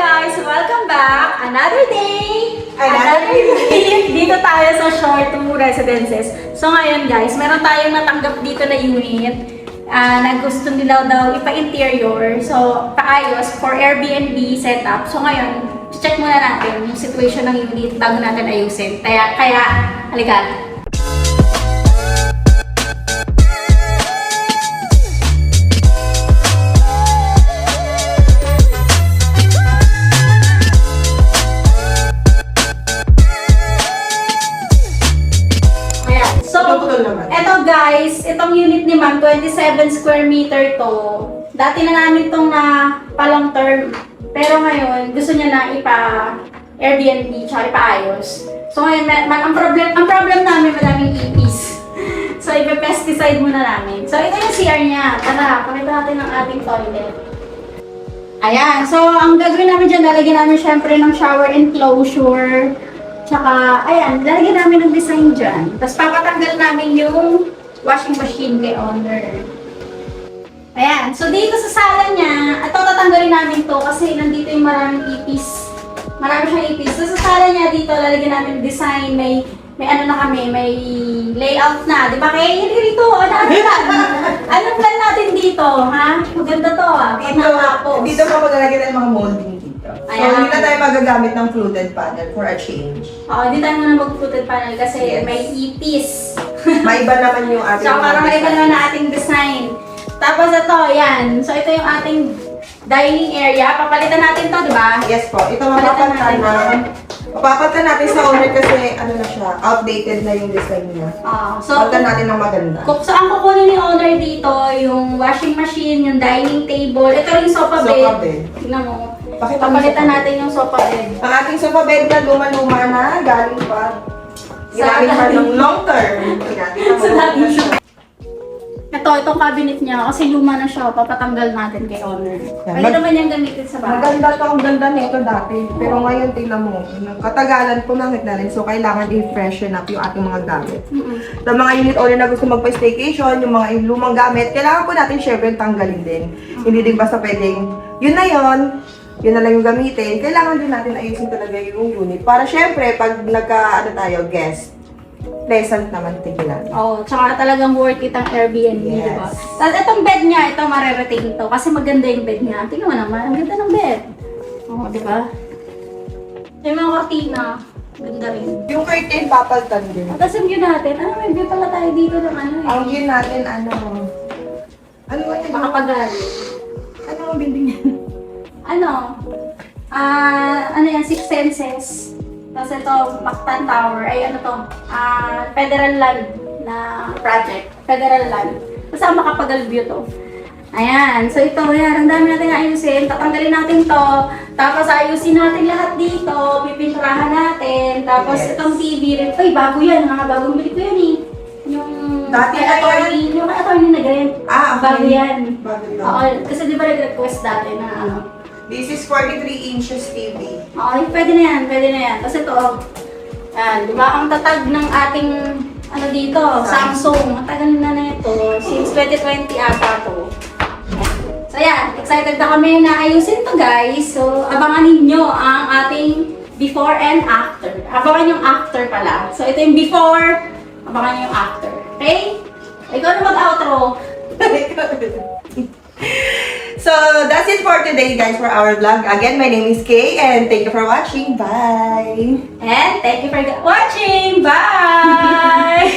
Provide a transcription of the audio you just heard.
guys! Welcome back! Another day! Another week! Dito tayo sa Shore 2 Residences. So ngayon guys, meron tayong natanggap dito na unit na gusto nila daw ipa-interior. So, paayos for Airbnb setup. So ngayon, check muna natin yung situation ng unit bago natin ayusin. Kaya halika. Eto guys, itong unit ni Ma'am, 27 square meter to. Dati na namin itong pa-long term. Pero ngayon, gusto niya na ipa-Airbnb, tsaka ipaayos. So ngayon, ang problem namin, madaming ipis. So, ipa-pesticide muna namin. So, ito yung CR niya. Tara, pakita natin ang ating toilet. Ayan. So, ang gagawin namin dyan, lalagyan namin syempre ng shower enclosure. Tsaka, ayan, lalagyan namin ng design dyan. Tapos papatanggal namin yung washing machine kay owner. Ayan, so dito sa sala niya, ito tatanggalin namin to kasi nandito yung maraming ipis. Marami siyang ipis. So sa sala niya dito, lalagyan namin design, may ano na kami, may layout na. Di ba kaya yun dito? Anong plan natin dito, ha? Maganda to, ha? Dito pa maglalagyan ng mga molding dito. So, hindi na tayo magagamit ng fluted panel for a change. Oo, hindi tayo muna mag-fluted panel kasi may ipis. Maiba naman yung ating So, parang maiba naman na ating design. Tapos ito, yan. So, ito yung ating dining area. Papalitan natin to, di ba? Yes po. Ito mapapalitan natin sa owner kasi ano na siya, outdated na yung design niya. So, palitan natin ng maganda. So, ang kukunin ni owner dito, yung washing machine, yung dining table. Ito rin yung sofa bed. Sofa bed. Tingnan mo. Papalitan natin yung sofa bed. Ang ating sofa bed na luma-luma na, galing pa. Ginamit pa ng long term. Itong cabinet niya, kasi luma na siya, papatanggal natin kay owner. Pwede naman niyang gamitin sa bahay. Maganda to, ang ganda nito dati. Pero ngayon, tingnan mo, katagalan pumangit na rin. So, kailangan i-freshen up yung ating mga gamit. Sa mga unit owner na gusto magpa-staycation, yung mga lumang gamit, kailangan po natin syempre tanggalin din. Hindi din basta pwedeng, yun na yun na lang yung gamitin. Kailangan din natin ayusin talaga yung unit. Para syempre, pag guest, pleasant naman tingnan. Tsaka talagang worth it ang Airbnb, yes. Diba? Tapos itong bed niya, ito mareretain to kasi maganda yung bed niya. Tingnan mo naman, ang ganda ng bed. Diba? Yung mga kortina, ganda rin. Yung curtain, papaltan din. Tapos yung view natin, may view pala tayo dito ng Ang view natin, ano ba yun? Makapagali. Ano ang building yan? Ano yan, Six Senses. Tapos ito, Mactan Tower, ay Federal Land na project. Federal Land. Tapos ang Makapagal view to. Ayan, so ito, yan, ang dami natin ayusin. Tatanggalin natin to. Tapos ayusin natin lahat dito. Pipinturahan natin. Tapos itong TV rin. Ay, bago yan, mga bagong bili ko yan eh. Yung dati attorney, yung attorney na ganyan. Okay. Bago yan. Bago yan. Oo, kasi di ba nag-request dati na This is 43 inches TV. Pwede na yan. Kasi ito, yan, di ba, ang tatag ng ating, dito, Samsung. Matagal na ito, since 2020 ata to. So yan, excited na kami na ayusin to guys. So, abangan ninyo ang ating before and after. Abangan yung after pala. So, ito yung before, abangan yung after. Okay? Ikaw na mag-outro. So, that's it for today, guys, for our vlog. Again, my name is Kay, and thank you for watching. Bye! And thank you for watching. Bye!